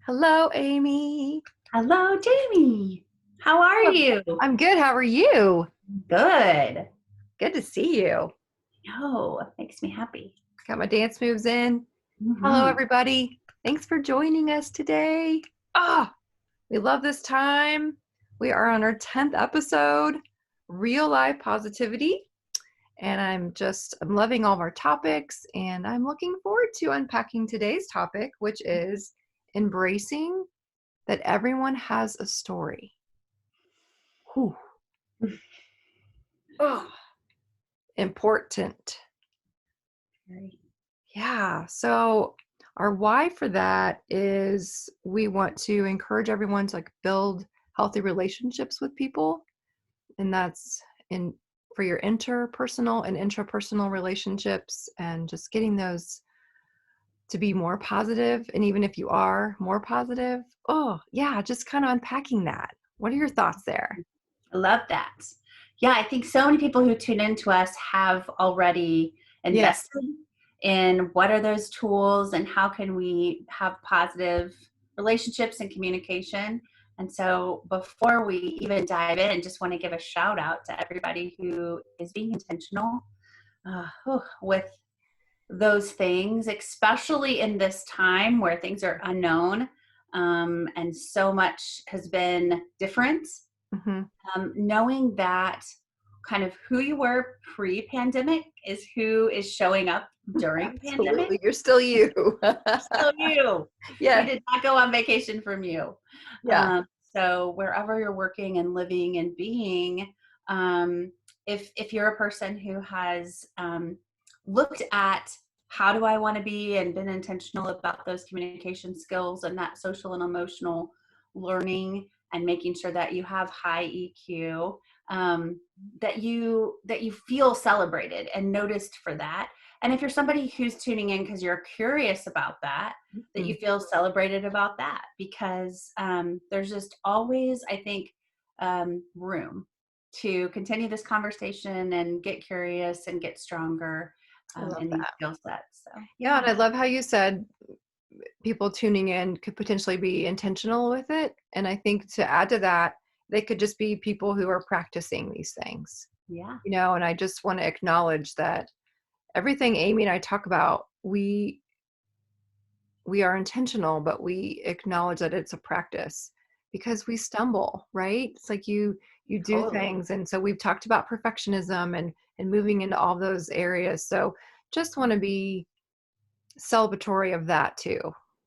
Hello, Amy. Hello, Jamie. How are Oh, you? I'm good. How are you? Good. Good to see you. No, makes me happy. Got my dance moves in. Hello, Hmm. everybody. Thanks for joining us today. Ah, we love this time. We are on our 10th episode, Real Life Positivity. And I'm loving all of our topics, and I'm looking forward to unpacking today's topic, which is embracing that everyone has a story. Whew. Oh, important. Right. Yeah. So our why for that is we want to encourage everyone to like build healthy relationships with people. And that's in for your interpersonal and intrapersonal relationships and just getting those to be more positive. And even if you are more positive, oh yeah, just kind of unpacking that. What are your thoughts there? I love that. Yeah, I think so many people who tune into us have already Yes. invested in what are those tools and how can we have positive relationships and communication. And so before we even dive in, just want to give a shout out to everybody who is being intentional with those things, especially in this time where things are unknown, and so much has been different. Hmm. Knowing that kind of who you were pre-pandemic is who is showing up during pandemic. Absolutely. You're still you. Still you. We Yeah. did not go on vacation from you. Yeah. So wherever you're working and living and being, um, if you're a person who has looked at how do I want to be and been intentional about those communication skills and that social and emotional learning and making sure that you have high EQ, that you feel celebrated and noticed for that. And if you're somebody who's tuning in because you're curious about that, that you Mhm. feel celebrated about that, because there's just always, I think, room to continue this conversation and get curious and get stronger I love in these that. skill sets. So, Yeah, and I yeah. love how you said people tuning in could potentially be intentional with it. And I think to add to that, they could just be people who are practicing these things, Yeah. and I just want to acknowledge that everything Amy and I talk about, we are intentional, but we acknowledge that it's a practice because we stumble, right? It's like you do Totally. things. And so we've talked about perfectionism and moving into all those areas. So just want to be celebratory of that too.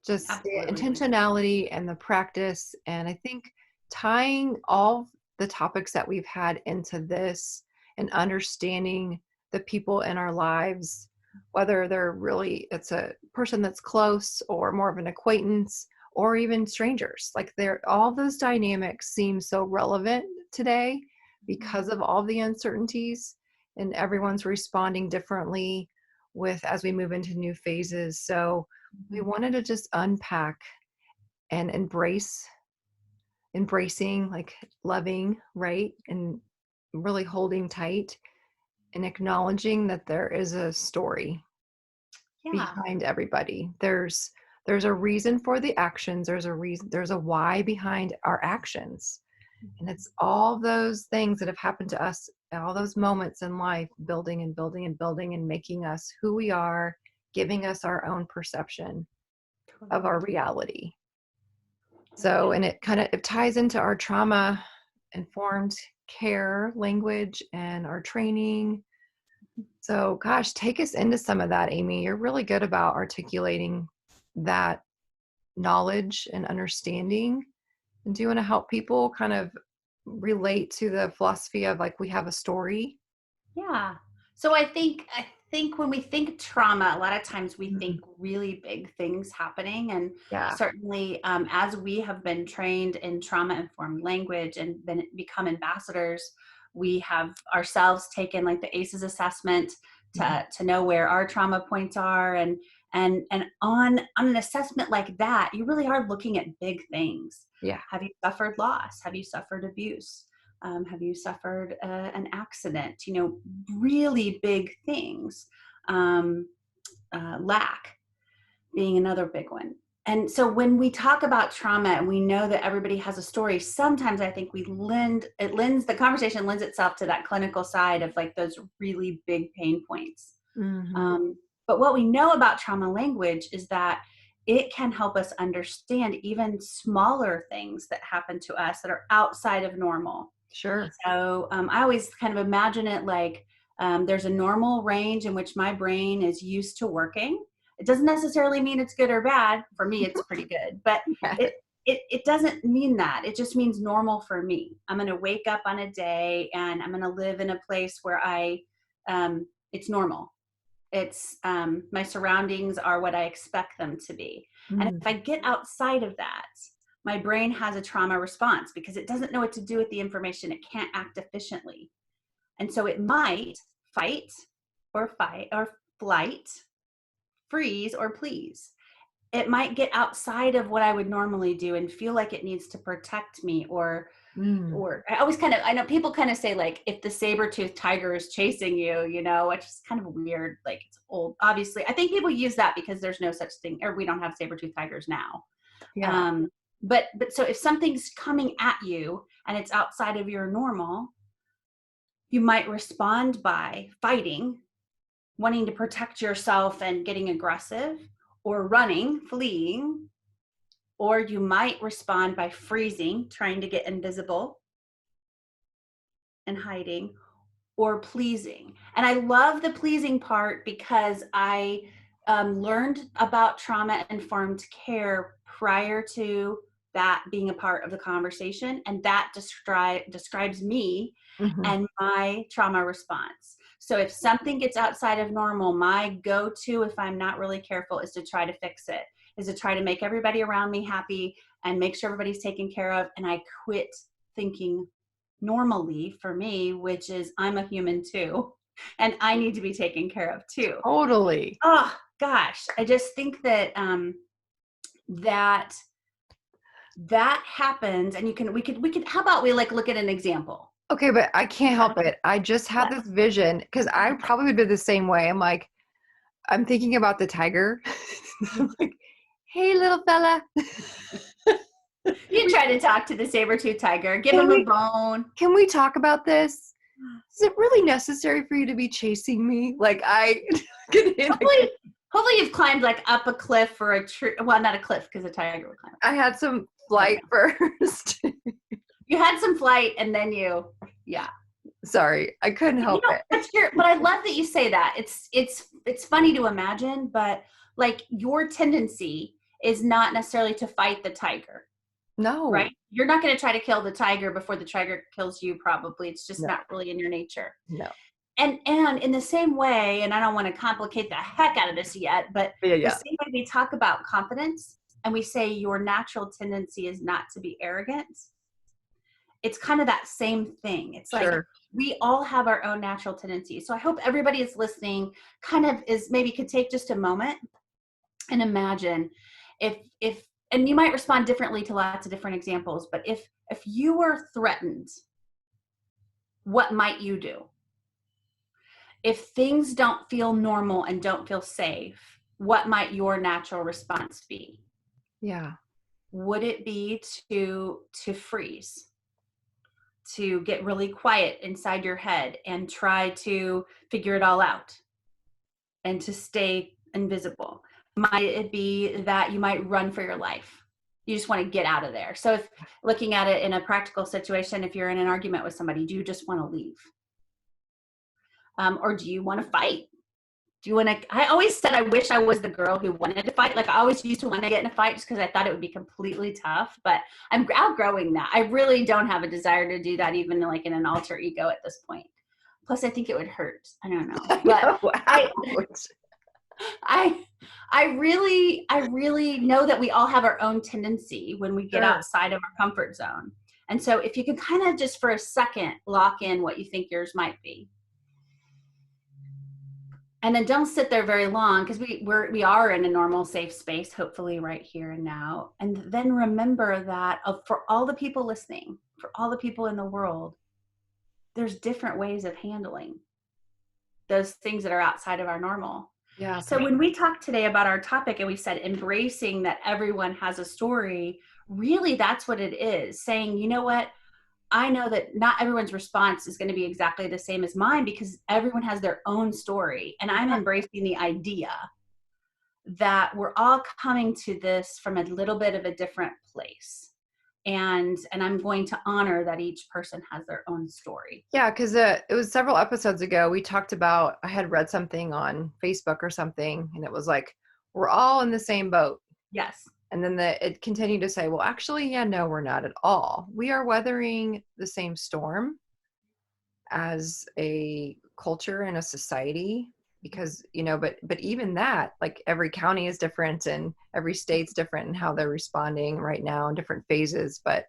Just the Absolutely. intentionality and the practice. And I think tying all the topics that we've had into this and understanding the people in our lives, whether it's a person that's close or more of an acquaintance or even strangers, like all those dynamics seem so relevant today because of all the uncertainties and everyone's responding differently with as we move into new phases. So we Mhm. wanted to just unpack and embracing, like loving, right? And really holding tight and acknowledging that there is a story Yeah. behind everybody. There's a reason for the actions, there's a why behind our actions. And it's all those things that have happened to us, all those moments in life, building and building and building and making us who we are, giving us our own perception of Totally. our reality. So, Right. and it ties into our trauma informed care language and our training. So, gosh, take us into some of that, Amy. You're really good about articulating that knowledge and understanding. And do you want to help people kind of relate to the philosophy of like we have a story? Yeah. So I think when we think trauma, a lot of times we think Mhm. really big things happening, and Yeah. certainly as we have been trained in trauma informed language and been become ambassadors, we have ourselves taken like the ACEs assessment Mhm. to know where our trauma points are, and on an assessment like that, you really are looking at big things. Yeah. Have you suffered loss? Have you suffered abuse? Have you suffered an accident? Really big things. Lack being another big one. And so when we talk about trauma and we know that everybody has a story, sometimes I think the conversation lends itself to that clinical side of like those really big pain points. Mm-hmm. But what we know about trauma language is that it can help us understand even smaller things that happen to us that are outside of normal. Sure. So I always kind of imagine it like there's a normal range in which my brain is used to working. It doesn't necessarily mean it's good or bad. For me, it's pretty good, but it it doesn't mean that. It just means normal for me. I'm going to wake up on a day and I'm going to live in a place where it's normal. It's my surroundings are what I expect them to be. And Mm. if I get outside of that, my brain has a trauma response because it doesn't know what to do with the information. It can't act efficiently. And so it might fight or flight, freeze or please. It might get outside of what I would normally do and feel like it needs to protect me Mm. or I know people kind of say like if the saber-toothed tiger is chasing you, which is kind of weird, like it's old. Obviously, I think people use that because there's no such thing, or we don't have saber-toothed tigers now. Yeah. Um, but so if something's coming at you and it's outside of your normal, you might respond by fighting, wanting to protect yourself and getting aggressive, or running, fleeing, or you might respond by freezing, trying to get invisible and hiding, or pleasing. And I love the pleasing part because I learned about trauma informed care prior to that being a part of the conversation. And that describes me Mm-hmm. and my trauma response. So if something gets outside of normal, my go to, if I'm not really careful, is to try to fix it, is to try to make everybody around me happy and make sure everybody's taken care of. And I quit thinking normally for me, which is I'm a human too, and I need to be taken care of too. Totally. Oh gosh, I just think that that that happens, and we could. How about we like look at an example? Okay, but I can't help it. I just had What? this vision because I probably would be the same way. I'm like, I'm thinking about the tiger. I'm like, hey, little fella. You try to talk to the saber-tooth tiger, give Can him a we bone. can we talk about this? Is it really necessary for you to be chasing me? Like I Hopefully, hopefully you've climbed like up a cliff or a tree. Well, not a cliff because a tiger would climb. I had some But flight first. you had some flight, and then yeah. Sorry, I couldn't help it. But I love that you say that. It's funny to imagine, but like your tendency is not necessarily to fight the tiger, right? No, You're not going to try to kill the tiger before the tiger kills you. Probably, it's just no, not really in your nature. no. And in the same way, and I don't want to complicate the heck out of this yet, but Yeah, the yeah, same way we talk about confidence and we say your natural tendency is not to be arrogant, it's kind of that same thing. It's like sure. we all have our own natural tendencies. So I hope everybody is listening kind of is maybe could take just a moment and imagine if and you might respond differently to lots of different examples, but if you were threatened, what might you do? If things don't feel normal and don't feel safe, what might your natural response be? Yeah, Would it be to freeze? To get really quiet inside your head and try to figure it all out and to stay invisible? Might it be that you might run for your life? You just want to get out of there. So if looking at it in a practical situation, if you're in an argument with somebody, do you just want to leave? Or do you want to fight? Do you want to? I always said I wish I was the girl who wanted to fight. Like I always used to want to get in a fight just because I thought it would be completely tough. But I'm outgrowing that. I really don't have a desire to do that, even like in an alter ego at this point. Plus, I think it would hurt. I don't know, I but know. I, Ouch. I, I really know that we all have our own tendency when we get Sure. outside of our comfort zone. And so, if you can kind of just for a second lock in what you think yours might be, and then don't sit there very long because we are in a normal safe space, hopefully right here and now. And then remember that for all the people listening, for all the people in the world, there's different ways of handling those things that are outside of our normal. Yeah, for So when we talked today about our topic and we said embracing that everyone has a story, really that's what it is. Saying, you know what? I know that not everyone's response is going to be exactly the same as mine because everyone has their own story. And I'm sure. embracing the idea that we're all coming to this from a little bit of a different place. And I'm going to honor that each person has their own story. Yeah, because it was several episodes ago. We talked about, I had read something on Facebook or something, and it was like, we're all in the same boat. Yes, And then it continued to say, well, actually, yeah, no, we're not at all. We are weathering the same storm as a culture and a society because, but even that, like every county is different and every state's different in how they're responding right now in different phases. But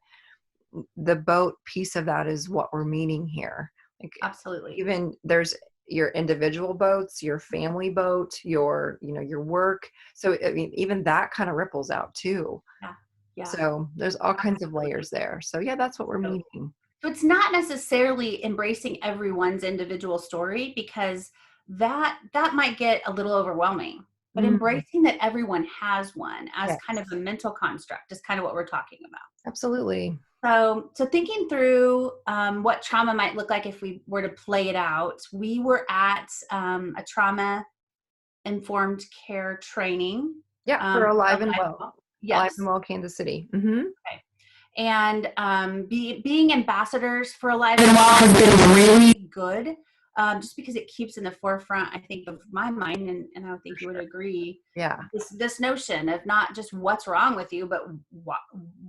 the boat piece of that is what we're meaning here. Like absolutely. even there's your individual boats, your family boat, your work. So I mean, even that kind of ripples out too. Yeah, yeah, So there's all kinds of absolutely. layers there. So yeah, that's what we're So, meaning. so it's not necessarily embracing everyone's individual story because that might get a little overwhelming. But Mm, embracing that everyone has one as kind of yes, a mental construct is kind of what we're talking about. absolutely. So thinking through what trauma might look like if we were to play it out, we were at a trauma informed care training Yeah, for for Alive and Alive and Well. Well. Alive and Yes. Well, Kansas City. Hmm. Okay. And being ambassadors for Alive and Well has been really good, just because it keeps in the forefront, I think, of my mind, and I For think you would sure. agree. Yeah. This notion of not just what's wrong with you, but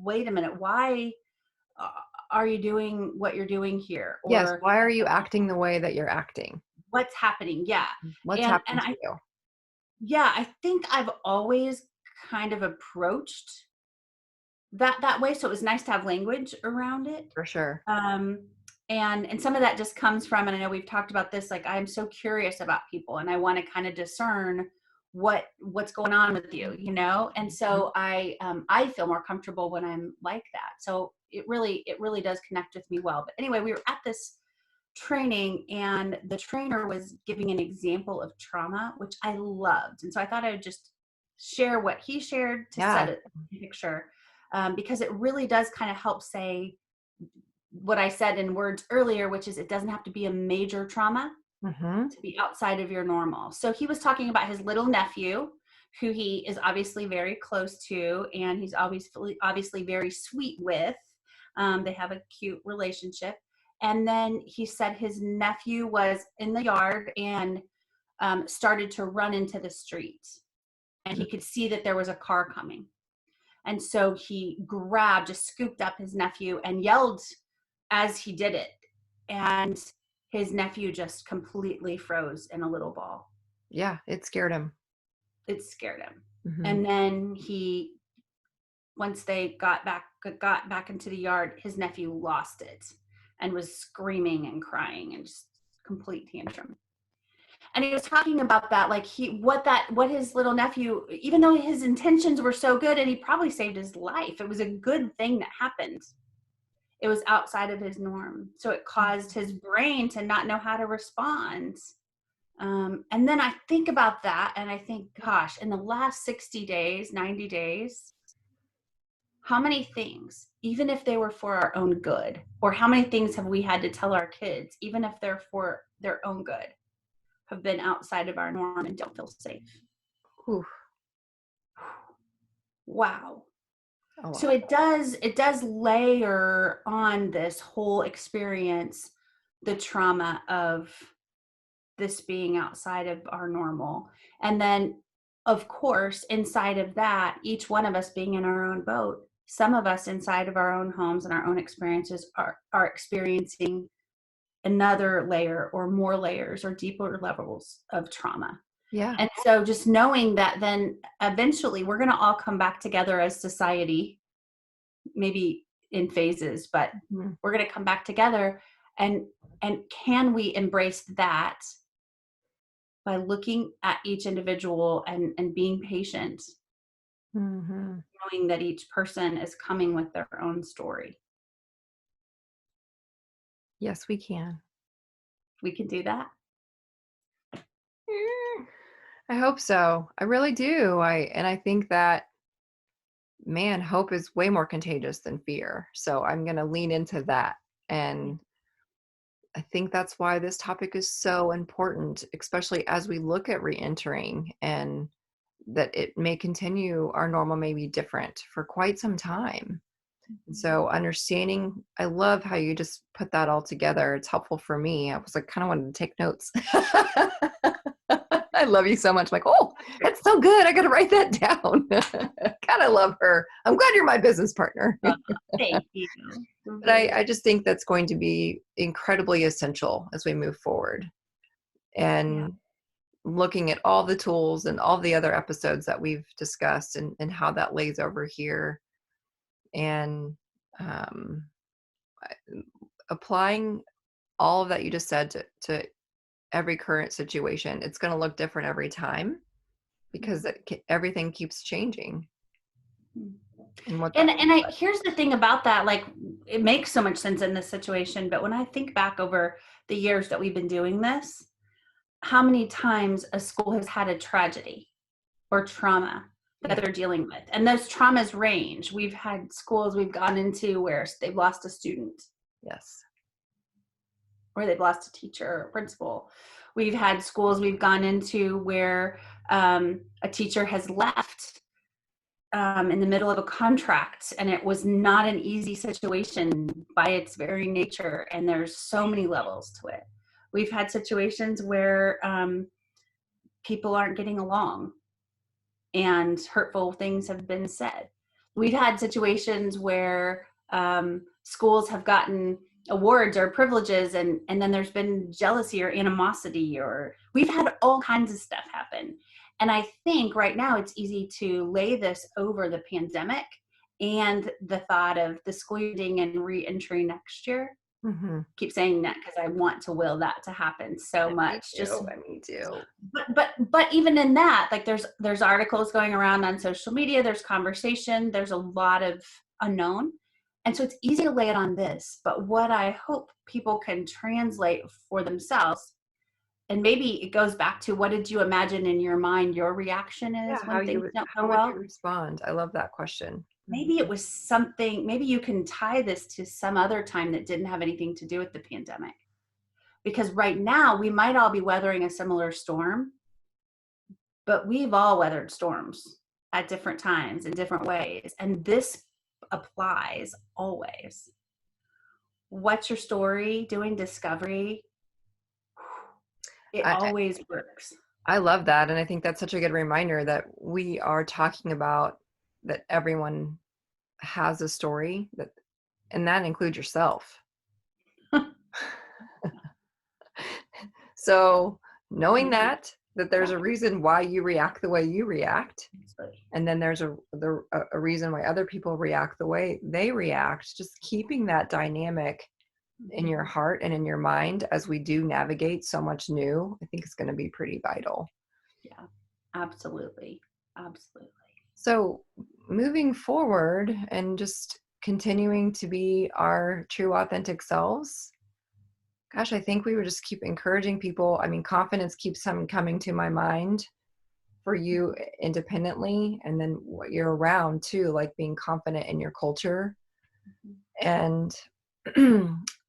wait a minute, why uh, are you doing what you're doing here, Yes. or Why are you acting the way that you're acting? what's happening? Yeah, What's and happened to I you? yeah, I think I've always kind of approached that way, so it was nice to have language around it. For sure. um and some of that just comes from, and I know we've talked about this, like I'm so curious about people and I want to kind of discern what's going on with you, and Mhm. so I feel more comfortable when I'm like that, so it really does connect with me well. But anyway, we were at this training and the trainer was giving an example of trauma, which I loved, and so I thought I would just share what he shared to set Yeah. a picture, because it really does kind of help say what I said in words earlier, which is it doesn't have to be a major trauma Hmm. to be outside of your normal. So he was talking about his little nephew, who he is obviously very close to, and he's obviously very sweet with. They have a cute relationship. And then he said his nephew was in the yard and started to run into the street, and he could see that there was a car coming. And so he just scooped up his nephew and yelled as he did it. And his nephew just completely froze in a little ball. Yeah. It scared him. It scared him. Hmm. And then once they got back into the yard, his nephew lost it and was screaming and crying and just complete tantrum. And he was talking about that, like what his little nephew, even though his intentions were so good and he probably saved his life, it was a good thing that happened. It was outside of his norm, so it caused his brain to not know how to respond. And then I think about that and I think, gosh, in the last 60 days, 90 days, how many things, even if they were for our own good, or how many things have we had to tell our kids, even if they're for their own good, have been outside of our norm and don't feel safe? Oof, Wow. a So lot. it does layer on this whole experience the trauma of this being outside of our normal. And then, of course, inside of that, each one of us being in our own boat, some of us inside of our own homes and our own experiences are experiencing another layer or more layers or deeper levels of trauma. Yeah. And so just knowing that then eventually we're going to all come back together as society, maybe in phases, but Mhm. we're going to come back together. And can we embrace that by looking at each individual and being patient, Mhm. knowing that each person is coming with their own story? Yes, we can. We can do that. Mm. I hope so. I really do. I think that, man, hope is way more contagious than fear. So I'm going to lean into that. Yeah. And I think that's why this topic is so important, especially as we look at reentering, and that it may continue our normal may be different for quite some time. And Mhm. so understanding, I love how you just put that all together. It's helpful for me. I was like, kind of wanted to take notes. I love you so much. Like, oh, that's so good. I got to write that down. God, I love her. I'm glad you're my business partner. Oh, thank you. But Mhm. I just think that's going to be incredibly essential as we move forward. Yeah. And looking at all the tools and all the other episodes that we've discussed, and how that lays over here, and um, applying all of that you just said to every current situation. It's going to look different every time because everything keeps changing. Mhm. And what that And looks I like. here's the thing about that, like it makes so much sense in this situation, but when I think back over the years that we've been doing this, how many times a school has had a tragedy or trauma that Yeah. they're dealing with. And those traumas range. We've had schools we've gone into where they've lost a student, Yes. or they've lost a teacher or principal. We've had schools we've gone into where a teacher has left in the middle of a contract, and it was not an easy situation by its very nature. And there's so many levels to it. We've had situations where people aren't getting along and hurtful things have been said. We've had situations where schools have gotten awards or privileges, and then there's been jealousy or animosity, or we've had all kinds of stuff happen. And I think right now it's easy to lay this over the pandemic and the thought of the school year and re-entry next year. Mm-hmm. Keep saying that because I want to will that to happen so Me much. Just too. Me too. but even in that, like there's articles going around on social media, there's conversation, there's a lot of unknown, and so it's easy to lay it on this. But what I hope people can translate for themselves, and maybe it goes back to, what did you imagine in your mind your reaction Yeah. is when things don't How go would you well? respond? I love that question. Maybe Mhm. it was something, maybe you can tie this to some other time that didn't have anything to do with the pandemic, because right now we might all be weathering a similar storm, but we've all weathered storms at different times in different ways, and this applies always. What's your story? Doing discovery, it I, I always works. I love that. And I think that's such a good reminder that we are talking about that everyone has a story, that, and that includes yourself. So knowing that there's Yeah, a reason why you react the way you react, absolutely. and then there's a reason why other people react the way they react, just keeping that dynamic in your Mhm. heart and in your mind as we do navigate so much new, I think is going to be pretty vital. Yeah, absolutely. Absolutely. So moving forward and just continuing to be our true authentic selves, gosh, I think we would just keep encouraging people. I mean, confidence keeps coming to my mind for you independently, and then what you're around too, like being confident in your culture. Mhm. And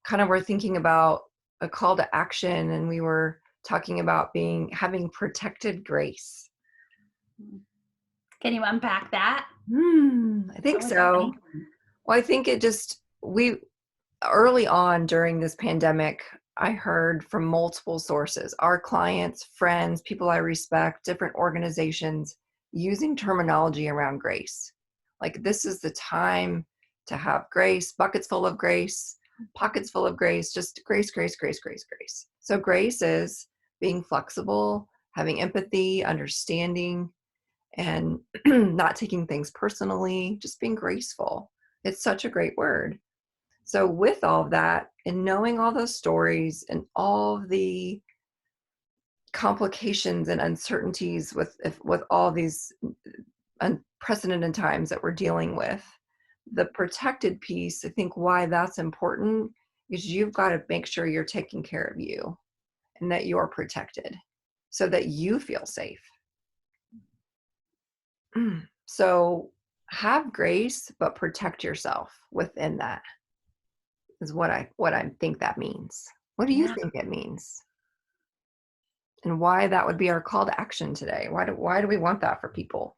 kind of we're thinking about a call to action, and we were talking about having protected grace. Can you unpack that? I think What would that so. mean? Well, I think we early on during this pandemic, I heard from multiple sources, our clients, friends, people I respect, different organizations, using terminology around grace. Like, this is the time to have grace, buckets full of grace, pockets full of grace, just grace, grace, grace, grace, grace. So grace is being flexible, having empathy, understanding, and not taking things personally, just being graceful. It's such a great word. So with all of that, and knowing all those stories and all of the complications and uncertainties with all these unprecedented times that we're dealing with, the protected piece, I think why that's important is you've got to make sure you're taking care of you and that you're protected so that you feel safe. So have grace, but protect yourself within that is what I think that means. What do you Yeah. think it means? And why that would be our call to action today? Why do we want that for people?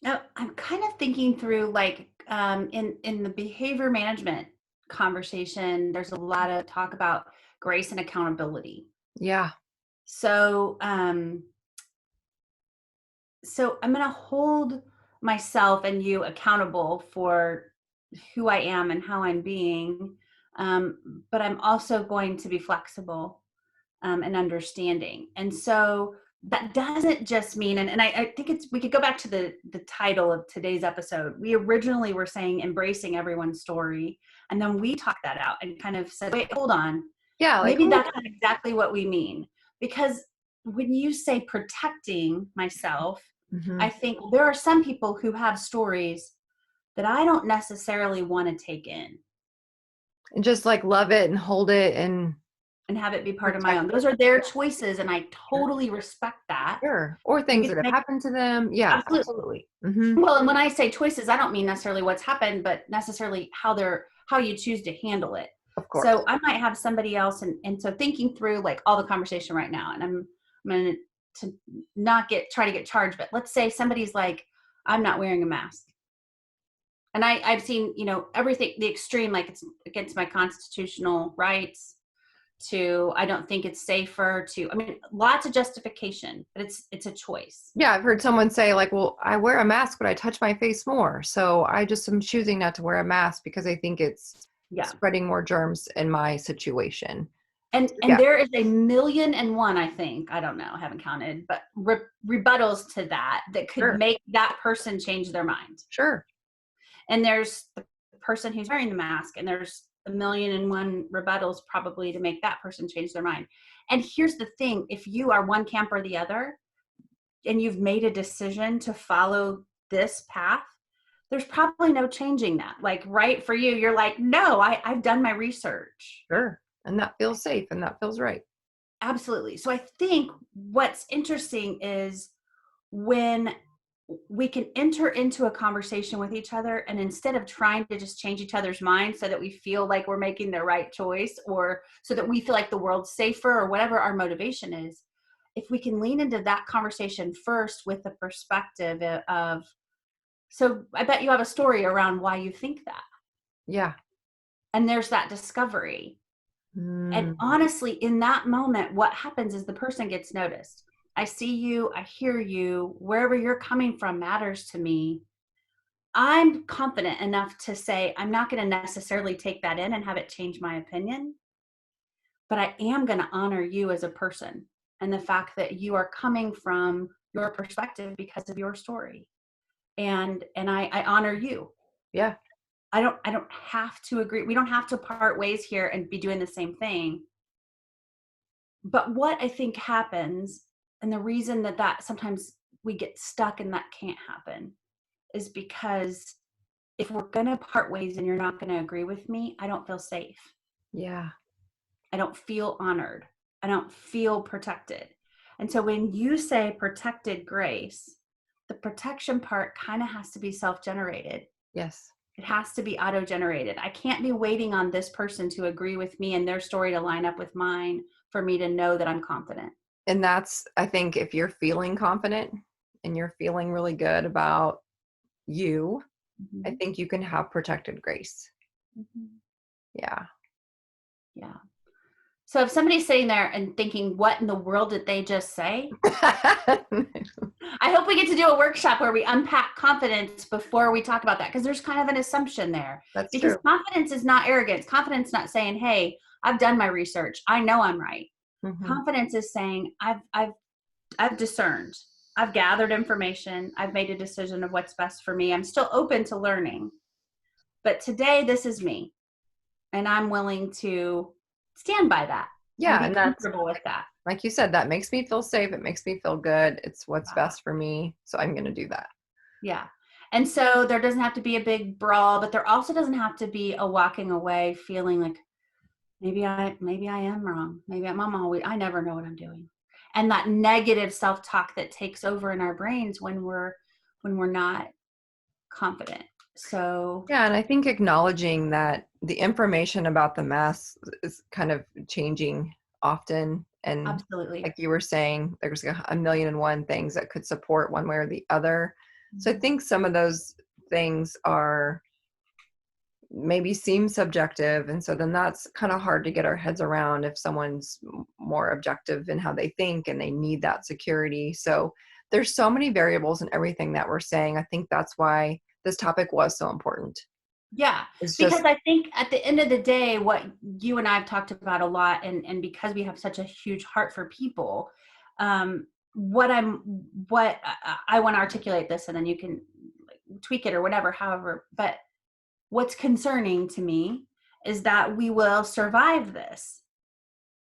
Now, I'm kind of thinking through like in the behavior management conversation, there's a lot of talk about grace and accountability. Yeah. So so I'm going to hold myself and you accountable for who I am and how I'm being, but I'm also going to be flexible and understanding. And so that doesn't just mean, and I think we could go back to the title of today's episode. We originally were saying embracing everyone's story. And then we talked that out and kind of said, wait, hold on. Yeah, like, Maybe that's not exactly what we mean. Because when you say protecting myself, mhm. I think there are some people who have stories that I don't necessarily want to take in And just like love it and hold it and and have it be part of my protect own. it. Those are their choices, and I totally respect that. Sure. Or You things get that to have make happened to them. Yeah, absolute. absolutely. Hmm. Well, and when I say choices, I don't mean necessarily what's happened, but necessarily how you choose to handle it. Of course. So I might have somebody else, and so thinking through like all the conversation right now, and I'm going to not try to get charged, but let's say somebody's like, I'm not wearing a mask. And I've seen, everything, the extreme, like it's against my constitutional rights to, I don't think it's safer to, I mean, lots of justification, but it's a choice. Yeah, I've heard someone say, like, well, I wear a mask, but I touch my face more. So I just am choosing not to wear a mask because I think it's Yeah. spreading more germs in my situation. And Yeah, there is a million and one, I think, I don't know, I haven't counted, but rebuttals to that could sure. make that person change their mind. Sure. And there's the person who's wearing the mask, and there's a million and one rebuttals probably to make that person change their mind. And here's the thing, if you are one camp or the other, and you've made a decision to follow this path, there's probably no changing that. Like, right for you, you're like, no, I've done my research. Sure. And that feels safe and that feels right. Absolutely. So I think what's interesting is when we can enter into a conversation with each other, and instead of trying to just change each other's minds so that we feel like we're making the right choice, or so that we feel like the world's safer, or whatever our motivation is, if we can lean into that conversation first with the perspective of, so I bet you have a story around why you think that. Yeah. And there's that discovery. And Mm, honestly, in that moment, what happens is the person gets noticed. I see you, I hear you, wherever you're coming from matters to me. I'm confident enough to say, I'm not going to necessarily take that in and have it change my opinion, but I am going to honor you as a person and the fact that you are coming from your perspective because of your story. And I honor you. yeah. I don't have to agree. We don't have to part ways here and be doing the same thing. But what I think happens, and the reason that sometimes we get stuck and that can't happen, is because if we're going to part ways and you're not going to agree with me, I don't feel safe. Yeah. I don't feel honored. I don't feel protected. And so when you say protected grace, the protection part kind of has to be self-generated. Yes. It has to be auto-generated. I can't be waiting on this person to agree with me and their story to line up with mine for me to know that I'm confident. And that's, I think, if you're feeling confident and you're feeling really good about you, I Mm-hmm. think you can have protected grace. Mm-hmm. Yeah. Yeah. So if somebody's sitting there and thinking, what in the world did they just say? I hope we get to do a workshop where we unpack confidence before we talk about that, because there's kind of an assumption there. That's Because true. confidence is not arrogance. Confidence is not saying, hey, I've done my research, I know I'm right. Hmm. Confidence is saying, I've discerned, I've gathered information, I've made a decision of what's best for me. I'm still open to learning, but today this is me, and I'm willing to stand by that and Yeah. be And that's, comfortable with that. like you said, that makes me feel safe. It makes me feel good. It's what's Yeah. best for me. So I'm going to do that. Yeah. And so there doesn't have to be a big brawl, but there also doesn't have to be a walking away feeling like maybe I am wrong. Maybe I never know what I'm doing. and that negative self-talk that takes over in our brains when we're not confident. So Yeah, and I think acknowledging that the information about the mass is kind of changing often. And absolutely. like you were saying, there's a million and one things that could support one way or the other. So I Mhm. think some of those things are maybe seem subjective. And so then that's kind of hard to get our heads around if someone's more objective in how they think and they need that security. So there's so many variables in everything that we're saying. I think that's why this topic was so important. Yeah, It's because just, I think at the end of the day, what you and I have talked about a lot, and because we have such a huge heart for people, what I want to articulate this, and then you can like, tweak it or whatever, however. But what's concerning to me is that we will survive this,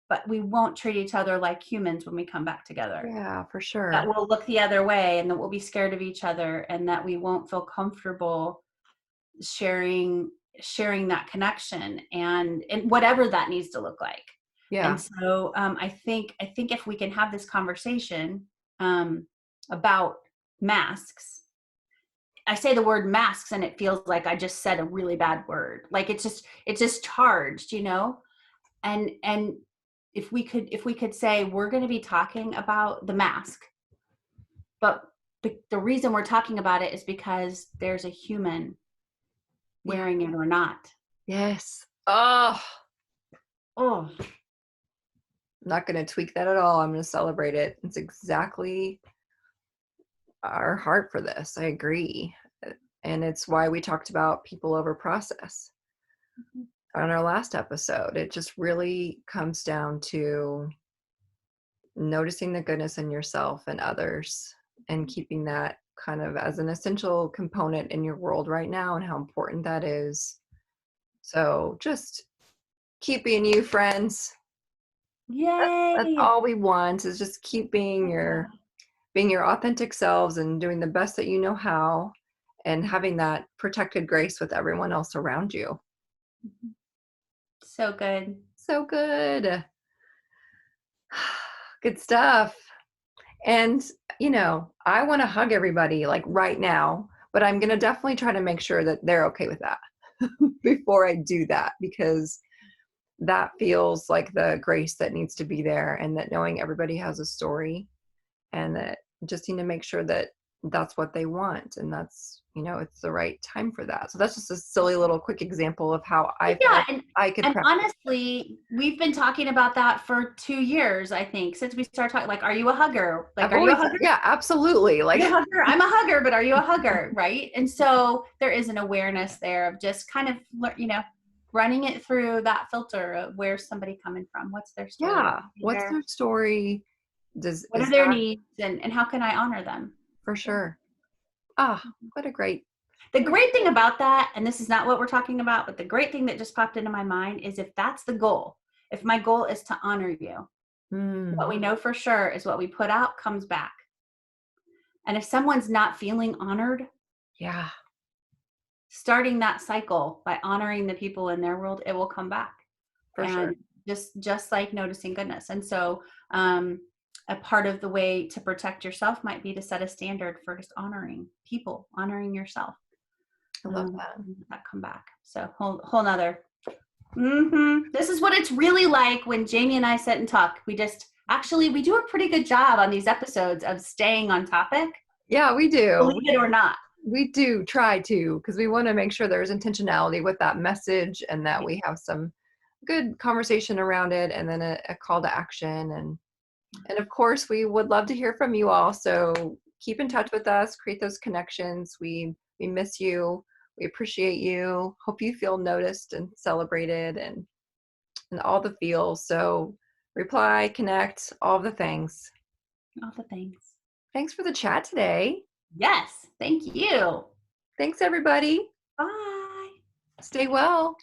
but we won't treat each other like humans when we come back together. yeah, for That sure. we'll look the other way, and that we'll be scared of each other, and that we won't feel comfortable sharing that connection, and whatever that needs to look like. And Yeah. so I think if we can have this conversation about masks, I say the word masks and it feels like I just said a really bad word, like it's just charged, and if we could say we're going to be talking about the mask, but the reason we're talking about it is because there's a human Yeah. wearing it or not. Yes. Oh, Oh, I'm not going to tweak that at all. I'm going to celebrate it. It's exactly our heart for this. I agree. And it's why we talked about people over process on our last episode. It just really comes down to noticing the goodness in yourself and others and keeping that kind of as an essential component in your world right now and how important that is. So just keep being you, friends. That's yay. all we want is just keep being your authentic selves and doing the best that you know how and having that protected grace with everyone else around you. So good. So good. Good stuff. And, I want to hug everybody like right now, but I'm going to definitely try to make sure that they're okay with that before I do that, because that feels like the grace that needs to be there, and that knowing everybody has a story and that just need to make sure that that's what they want, and that's, it's the right time for that. So that's just a silly little quick example of how I feel Yeah, like I could and practice. honestly, we've been talking about that for 2 years, I think, since we started talking. Like, are you a hugger? Like, I've are you a always, hugger? yeah, absolutely. Are Like, you a hugger? I'm a hugger, but are you a hugger? Right? And so there is an awareness there of just kind of, running it through that filter of where's somebody coming from, what's their story, yeah, what's their story? what are Is their that needs, and how can I honor them? for Yeah. sure? Ah, what a great, The what a great thing about that, and this is not what we're talking about, but the great thing that just popped into my mind is if that's the goal, if my goal is to honor you, what mm, we know for sure is what we put out comes back. And if someone's not feeling honored, yeah, starting that cycle by honoring the people in their world, it will come back. for And sure. just like noticing goodness. And so a part of the way to protect yourself might be to set a standard for just honoring people, honoring yourself. I love that. That come back. So whole nother. This is what it's really like when Jamie and I sit and talk. We do a pretty good job on these episodes of staying on topic, Yeah, we do. believe it or not. We do try to, because we want to make sure there's intentionality with that message and that we have some good conversation around it, and then a call to action. And of course, we would love to hear from you all. So keep in touch with us, create those connections. We miss you. We appreciate you. Hope you feel noticed and celebrated and all the feels. So reply, connect, all the things. All the things. Thanks for the chat today. Yes. Thank you. Thanks, everybody. Bye. Stay well.